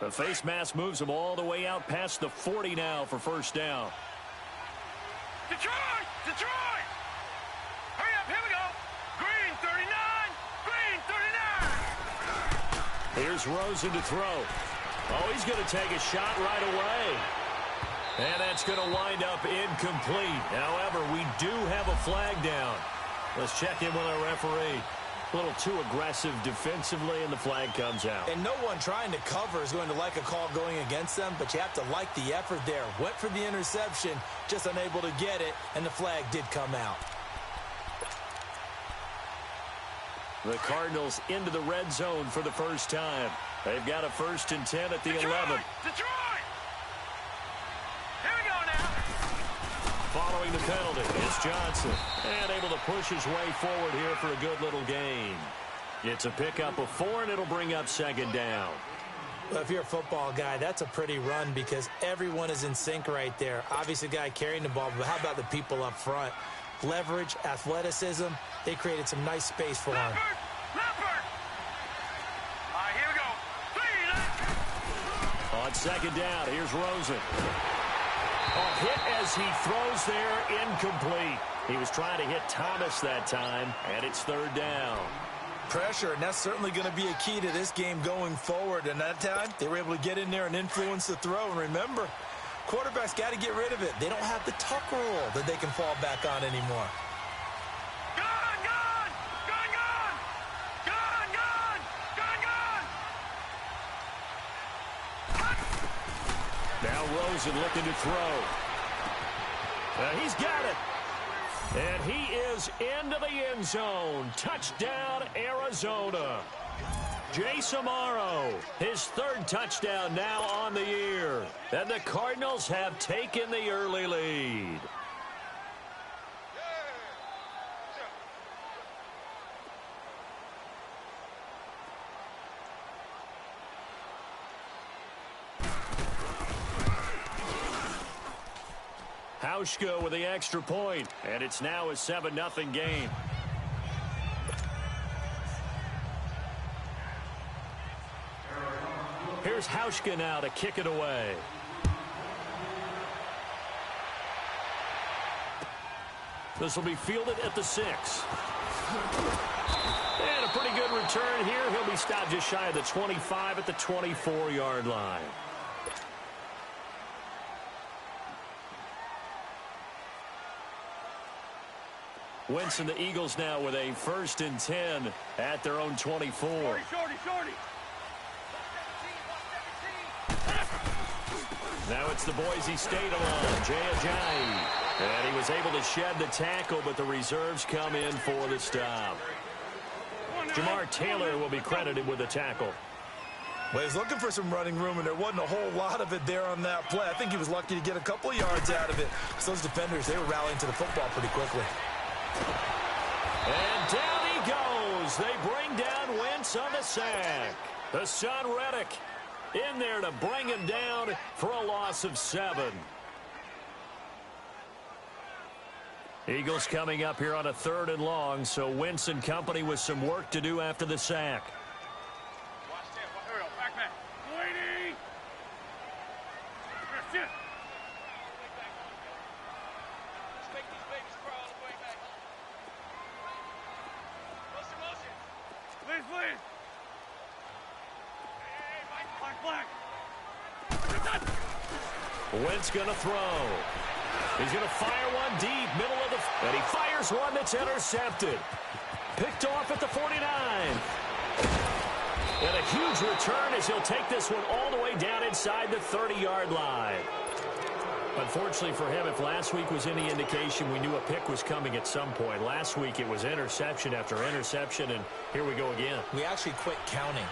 The face mask moves him all the way out past the 40 now for first down. Detroit! Detroit! Hurry up, here we go! Green 39! Green 39! Here's Rosen to throw. Oh, he's going to take a shot right away. And that's going to wind up incomplete. However, we do have a flag down. Let's check in with our referee. A little too aggressive defensively, and the flag comes out. And no one trying to cover is going to like a call going against them, but you have to like the effort there. Went for the interception, just unable to get it, and the flag did come out. The Cardinals into the red zone for the first time. They've got a 1st and 10 at the 11. Detroit! Here we go now. Following the penalty, it's Johnson. And able to push his way forward here for a good little gain. It's a pickup of 4, and it'll bring up 2nd down. Well, if you're a football guy, that's a pretty run because everyone is in sync right there. Obviously, the guy carrying the ball, but how about the people up front? Leverage, athleticism, they created some nice space for him. Leopard! All right, here we go. On 2nd down, here's Rosen. A hit as he throws there, incomplete. He was trying to hit Thomas that time, and it's 3rd down. Pressure, and that's certainly going to be a key to this game going forward. And that time, they were able to get in there and influence the throw. And remember, quarterbacks got to get rid of it. They don't have the tuck rule that they can fall back on anymore. Gone, gone! Gone, gone! Gone, gone! Gone, gone! Now Rosen looking to throw. He's got it. And he is into the end zone. Touchdown, Arizona. Jace Amaro, his 3rd touchdown now on the year. And the Cardinals have taken the early lead. Hauschka with the extra point, and it's now a 7-0 game. Here's Hauschka now to kick it away. This will be fielded at the 6. And a pretty good return here. He'll be stopped just shy of the 25 at the 24-yard line. Wentz and the Eagles now with a 1st and 10 at their own 24. Shorty. Now it's the Boise State alum, Jay Ajayi. And he was able to shed the tackle, but the reserves come in for the stop. Jamar Taylor will be credited with the tackle. Well, he's looking for some running room, and there wasn't a whole lot of it there on that play. I think he was lucky to get a couple yards out of it. So those defenders, they were rallying to the football pretty quickly. And down he goes. They bring down Wentz on the sack. The son Reddick in there to bring him down for a loss of 7. Eagles coming up here on a 3rd and long, so Wentz and company with some work to do after the sack. Watch that. Here we go. Back. Waiting. Sit. Please. Hey, black. Wentz going to throw. He's going to fire one deep, middle of the... And he fires one that's intercepted. Picked off at the 49. And a huge return as he'll take this one all the way down inside the 30-yard line. Unfortunately for him, if last week was any indication, we knew a pick was coming at some point. Last week it was interception after interception, and here we go again. We actually quit counting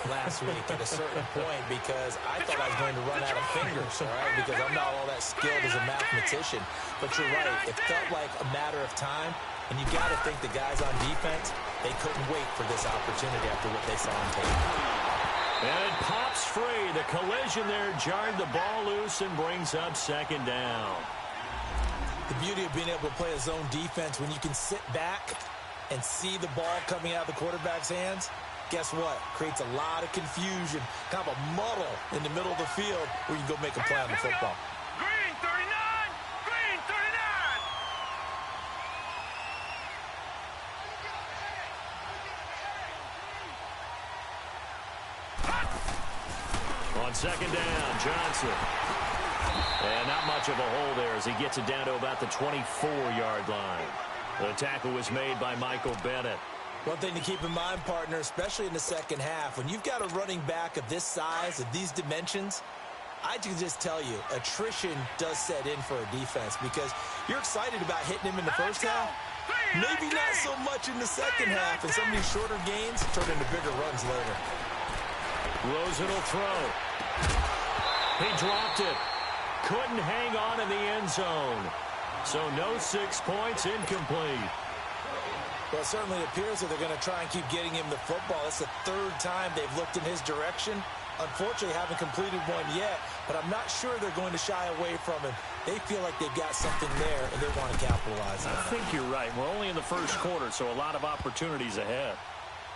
last week at a certain point because I thought I was going to run out of fingers, all right, because I'm not all that skilled as a mathematician. But you're right. It felt like a matter of time, and you got to think the guys on defense, they couldn't wait for this opportunity after what they saw on tape. And it pops free. The collision there jarred the ball loose and brings up 2nd down. The beauty of being able to play a zone defense when you can sit back and see the ball coming out of the quarterback's hands, guess what? Creates a lot of confusion, kind of a muddle in the middle of the field where you can go make a play on the football. Green 39! Green 39! On second down, Johnson. And not much of a hole there as he gets it down to about the 24-yard line. The tackle was made by Michael Bennett. One thing to keep in mind, partner, especially in the second half, when you've got a running back of this size, of these dimensions, I can just tell you, attrition does set in for a defense because you're excited about hitting him in the first half. Maybe not so much in the second half, and some of these shorter gains turn into bigger runs later. Rosen will throw. He dropped it. Couldn't hang on in the end zone. So no 6 points, incomplete. Well, it certainly appears that they're going to try and keep getting him the football. That's the third time they've looked in his direction. Unfortunately, haven't completed one yet, but I'm not sure they're going to shy away from him. They feel like they've got something there, and they want to capitalize on it. I think you're right. We're only in the first quarter, so a lot of opportunities ahead.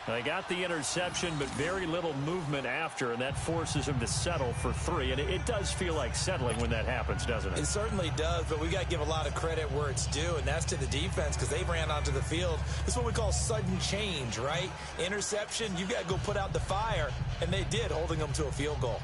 They got the interception, but very little movement after, and that forces him to settle for 3. And it does feel like settling when that happens, doesn't it? It certainly does, but we got to give a lot of credit where it's due, and that's to the defense because they ran onto the field. This is what we call sudden change, right? Interception, you've got to go put out the fire, and they did, holding them to a field goal.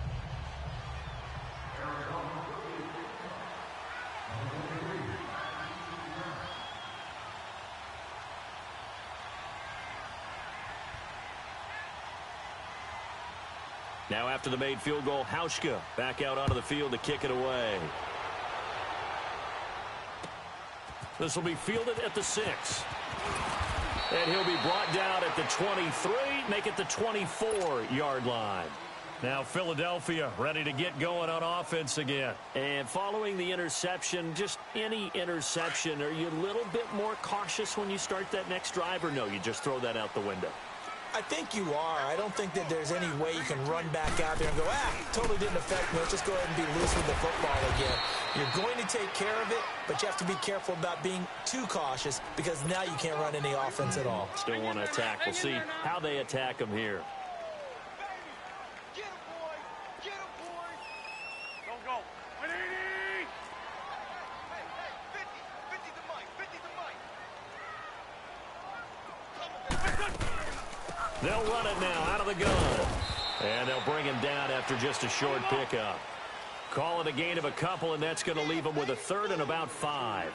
Now after the made field goal, Hauschka back out onto the field to kick it away. This will be fielded at the 6. And he'll be brought down at the 23, make it the 24-yard line. Now Philadelphia ready to get going on offense again. And following the interception, just any interception, are you a little bit more cautious when you start that next drive, or no, you just throw that out the window? I think you are. I don't think that there's any way you can run back out there and go, totally didn't affect me. Let's just go ahead and be loose with the football again. You're going to take care of it, but you have to be careful about being too cautious because now you can't run any offense at all. Still want to attack. We'll see how they attack him here. Get him, boy! Get him, boy! Don't go. 180! Hey, 50 to Mike, 50 to Mike. They'll run it now out of the gun. And they'll bring him down after just a short pickup. Call it a gain of a couple, and that's going to leave him with a 3rd and about 5.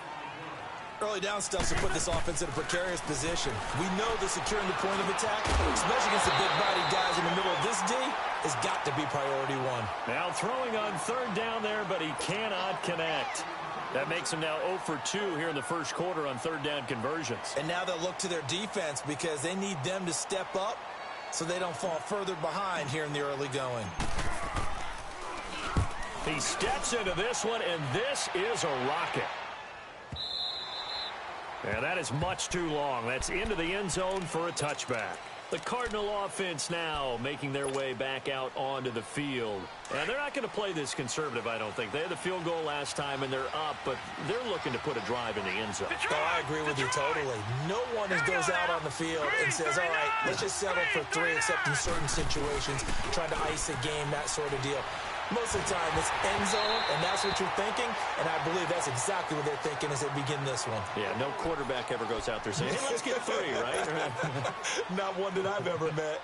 Early down stuff to put this offense in a precarious position. We know that securing the point of attack, especially against the big body guys in the middle of this D, has got to be priority 1. Now throwing on 3rd down there, but he cannot connect. That makes him now 0 for 2 here in the first quarter on 3rd down conversions. And now they'll look to their defense because they need them to step up so they don't fall further behind here in the early going. He steps into this one, and this is a rocket. And that is much too long. That's into the end zone for a touchback. The Cardinal offense now making their way back out onto the field. And they're not going to play this conservative, I don't think. They had the field goal last time, and they're up, but they're looking to put a drive in the end zone. Oh, I agree with you totally. No one goes out on the field and says, all right, let's just settle for 3, except in certain situations, trying to ice a game, that sort of deal. Most of the time, it's end zone, and that's what you're thinking, and I believe that's exactly what they're thinking as they begin this one. Yeah, no quarterback ever goes out there saying, hey, let's get 3, right? Not one that I've ever met.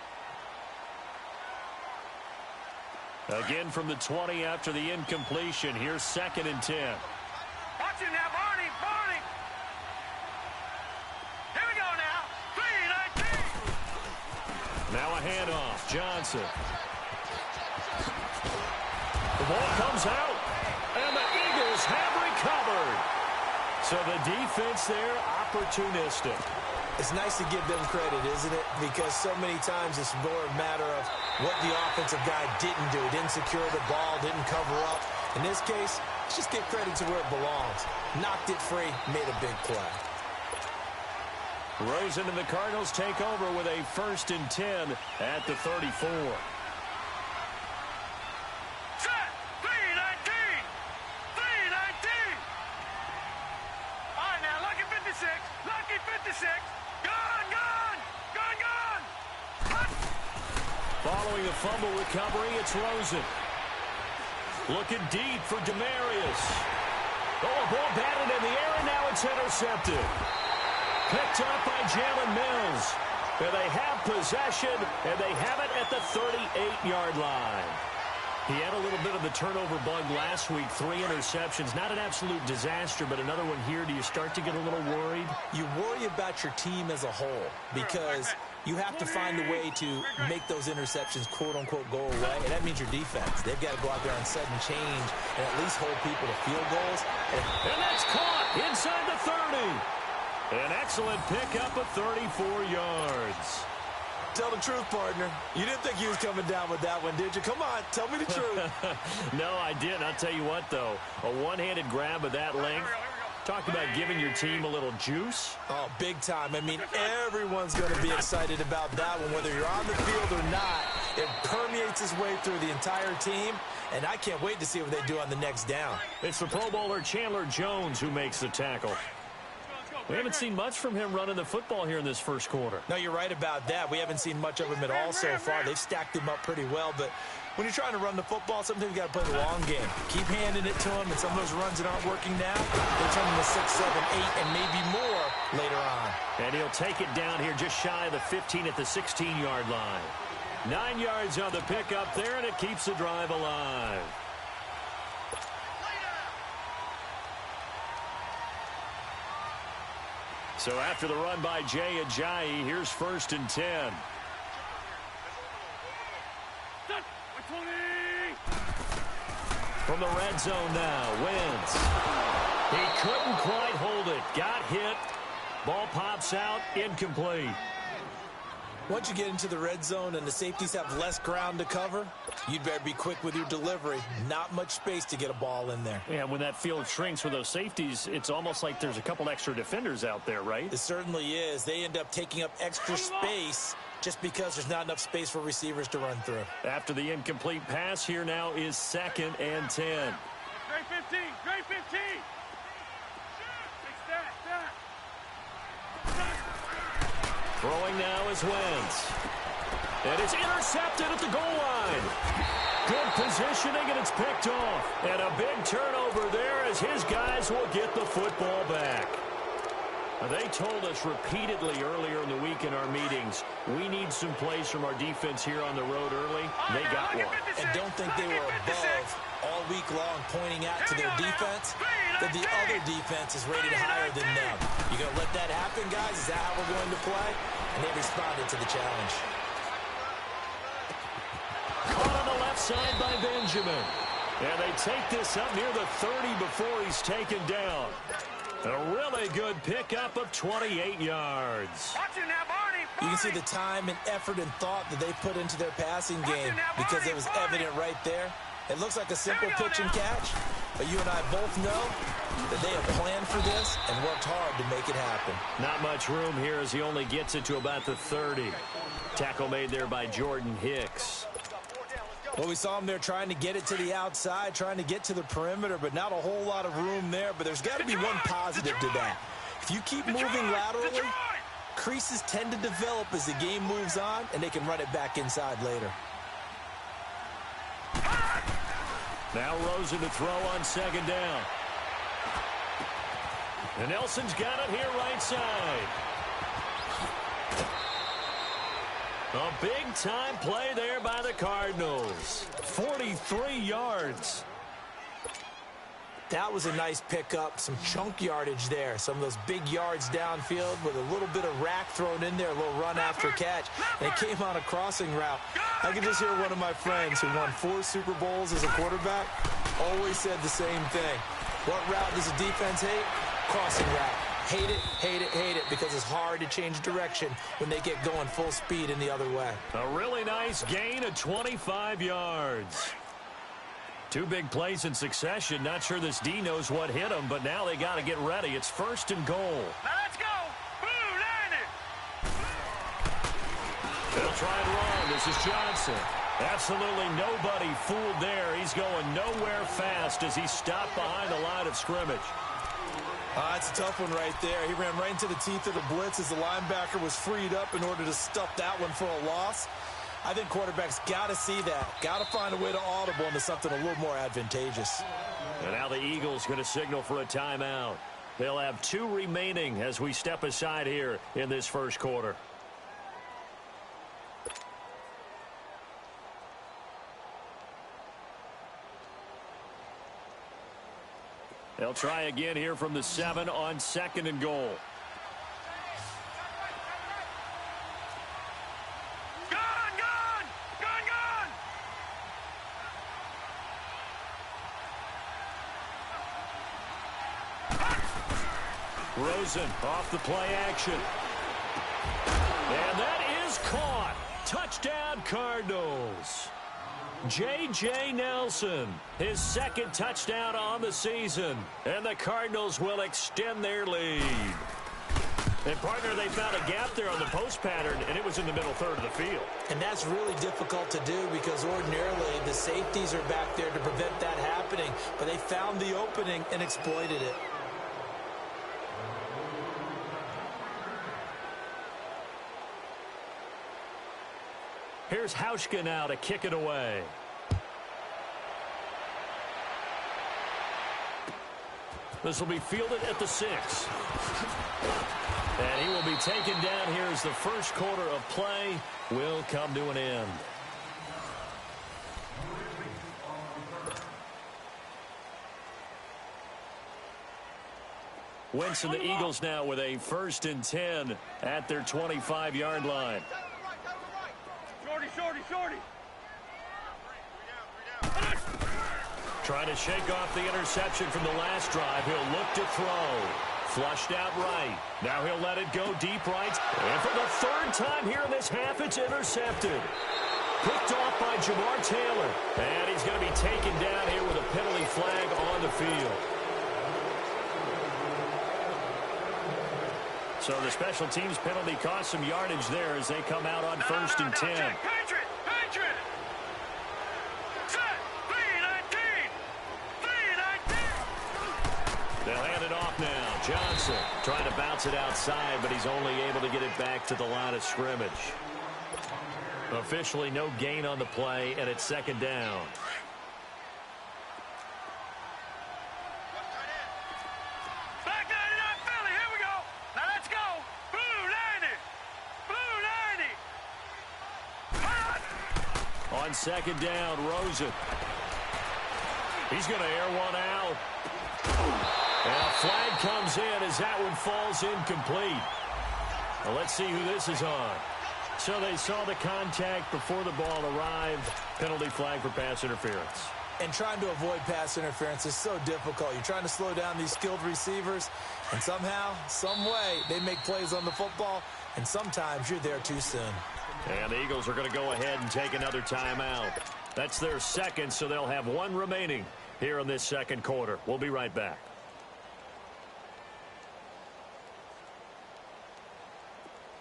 Again from the 20 after the incompletion. Here's 2nd and 10. Watch him now, Barney! Barney! Here we go now! 3-19! Now a handoff. Johnson. The ball comes out, and the Eagles have recovered. So the defense there, opportunistic. It's nice to give them credit, isn't it? Because so many times it's more a matter of what the offensive guy didn't do. Didn't secure the ball, didn't cover up. In this case, let's just give credit to where it belongs. Knocked it free, made a big play. Rosen and the Cardinals take over with a 1st and 10 at the 34. Set! 3-19! 3-19! All right, now, lucky 56. Lucky 56. Gone, gone! Gone, gone! Hut! fumble recovery, it's Rosen. Looking deep for Demarius. Oh, a ball batted in the air, and now it's intercepted. Picked up by Jalen Mills. And they have possession, and they have it at the 38-yard line. He had a little bit of the turnover bug last week, 3 interceptions. Not an absolute disaster, but another one here. Do you start to get a little worried? You worry about your team as a whole because you have to find a way to make those interceptions, quote-unquote, go away, and that means your defense. They've got to go out there and sudden change and at least hold people to field goals. And that's caught inside the 30. An excellent pickup of 34 yards. Tell the truth, partner. You didn't think he was coming down with that one, did you? Come on, tell me the truth. No, I didn't. I'll tell you what, though. A one-handed grab of that length. Talk about giving your team a little juice. Oh, big time. I mean, everyone's going to be excited about that one, whether you're on the field or not. It permeates its way through the entire team, and I can't wait to see what they do on the next down. It's the Pro Bowler Chandler Jones who makes the tackle. We haven't seen much from him running the football here in this first quarter. No, you're right about that. We haven't seen much of him at all so far. They've stacked him up pretty well, but when you're trying to run the football, sometimes you got to play the long game. Keep handing it to him, and some of those runs that aren't working now, they'll turn into 6, 7, 8, and maybe more later on. And he'll take it down here just shy of the 15 at the 16-yard line. 9 yards on the pickup there, and it keeps the drive alive. So after the run by Jay Ajayi, here's 1st and 10. From the red zone now, Wentz. He couldn't quite hold it. Got hit. Ball pops out, incomplete. Once you get into the red zone and the safeties have less ground to cover, you'd better be quick with your delivery. Not much space to get a ball in there. Yeah, when that field shrinks with those safeties, it's almost like there's a couple extra defenders out there, right? It certainly is. They end up taking up extra space just because there's not enough space for receivers to run through. After the incomplete pass, here now is 2nd and 10. Great 15, great 15. Throwing now is Wentz. And it's intercepted at the goal line. Good positioning, and it's picked off. And a big turnover there as his guys will get the football back. They told us repeatedly earlier in the week in our meetings, we need some plays from our defense here on the road early. They got one. And don't think they were above all week long pointing out to their defense that the other defense is rated higher than them. You going to let that happen, guys? Is that how we're going to play? And they responded to the challenge. Caught on the left side by Benjamin. And they take this up near the 30 before he's taken down. A really good pickup of 28 yards. You can see the time and effort and thought that they put into their passing game because it was evident right there. It looks like a simple pitch and catch, but you and I both know that they have planned for this and worked hard to make it happen. Not much room here as he only gets it to about the 30. Tackle made there by Jordan Hicks. Well, we saw him there trying to get it to the outside, trying to get to the perimeter, but not a whole lot of room there. But there's got to be one positive to that. If you keep moving laterally, creases tend to develop as the game moves on, and they can run it back inside later. Now Rosen to throw on 2nd down. And Nelson's got it here right side. A big-time play there by the Cardinals. 43 yards. That was a nice pickup, some chunk yardage there. Some of those big yards downfield with a little bit of rack thrown in there, a little run after catch. And it came on a crossing route. I can just hear one of my friends who won 4 Super Bowls as a quarterback always said the same thing. What route does the defense hate? Crossing route. Hate it, hate it, hate it, because it's hard to change direction when they get going full speed in the other way. A really nice gain of 25 yards. 2 big plays in succession. Not sure this D knows what hit him, but now they got to get ready. It's 1st and goal. Now let's go. Blue, line it. They'll try and run. This is Johnson. Absolutely nobody fooled there. He's going nowhere fast as he's stopped behind the line of scrimmage. It's a tough one right there. He ran right into the teeth of the blitz as the linebacker was freed up in order to stuff that one for a loss. I think quarterbacks got to see that. Got to find a way to audible into something a little more advantageous. And now the Eagles going to signal for a timeout. They'll have 2 remaining as we step aside here in this first quarter. They'll try again here from the 7 on 2nd and goal. Rosen off the play action. And that is caught. Touchdown, Cardinals. J.J. Nelson, his 2nd touchdown on the season. And the Cardinals will extend their lead. And, partner, they found a gap there on the post pattern, and it was in the middle third of the field. And that's really difficult to do because ordinarily the safeties are back there to prevent that happening. But they found the opening and exploited it. Here's Hauschka now to kick it away. This will be fielded at the 6. And he will be taken down here as the first quarter of play will come to an end. Wentz and the Eagles now with a 1st and 10 at their 25-yard line. Shorty. Trying to shake off the interception from the last drive. He'll look to throw. Flushed out right. Now he'll let it go deep right. And for the 3rd time here in this half, it's intercepted. Picked off by Jamar Taylor. And he's going to be taken down here with a penalty flag on the field. So the special teams penalty cost some yardage there as they come out on 1st and 10. Patriot! Set! 3-19! They'll hand it off now. Johnson trying to bounce it outside, but he's only able to get it back to the line of scrimmage. Officially no gain on the play, and it's 2nd down. On 2nd down, Rosen. He's going to air one out. And a flag comes in as that one falls incomplete. Well, let's see who this is on. So they saw the contact before the ball arrived. Penalty flag for pass interference. And trying to avoid pass interference is so difficult. You're trying to slow down these skilled receivers, and somehow, some way, they make plays on the football, and sometimes you're there too soon. And the Eagles are going to go ahead and take another timeout. That's their 2nd, so they'll have 1 remaining here in this 2nd quarter. We'll be right back.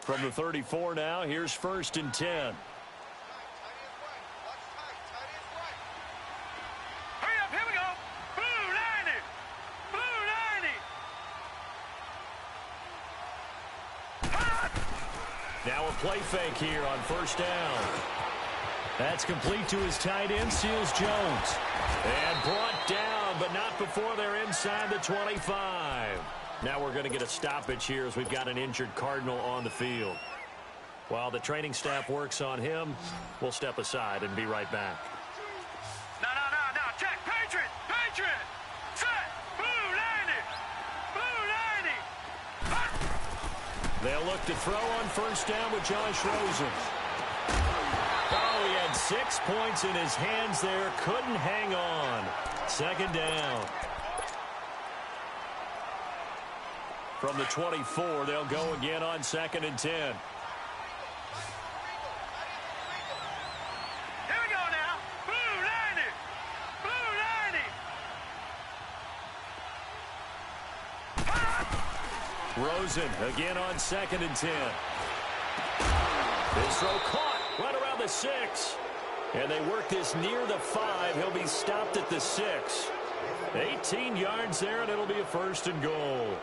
From the 34 now, here's 1st and 10. Now a play fake here on 1st down. That's complete to his tight end, Seals Jones. And brought down, but not before they're inside the 25. Now we're going to get a stoppage here as we've got an injured Cardinal on the field. While the training staff works on him, we'll step aside and be right back. No. Check. Patriot. Set. Blue 90. They'll look to throw on 1st down with Josh Rosen. Oh, he had 6 points in his hands there. Couldn't hang on. 2nd down. From the 24, they'll go again on 2nd and 10. Here we go now. Blue 90. Rosen again on 2nd and 10. This throw caught right around the 6. And they work this near the 5. He'll be stopped at the 6. 18 yards there, and it'll be a 1st and goal.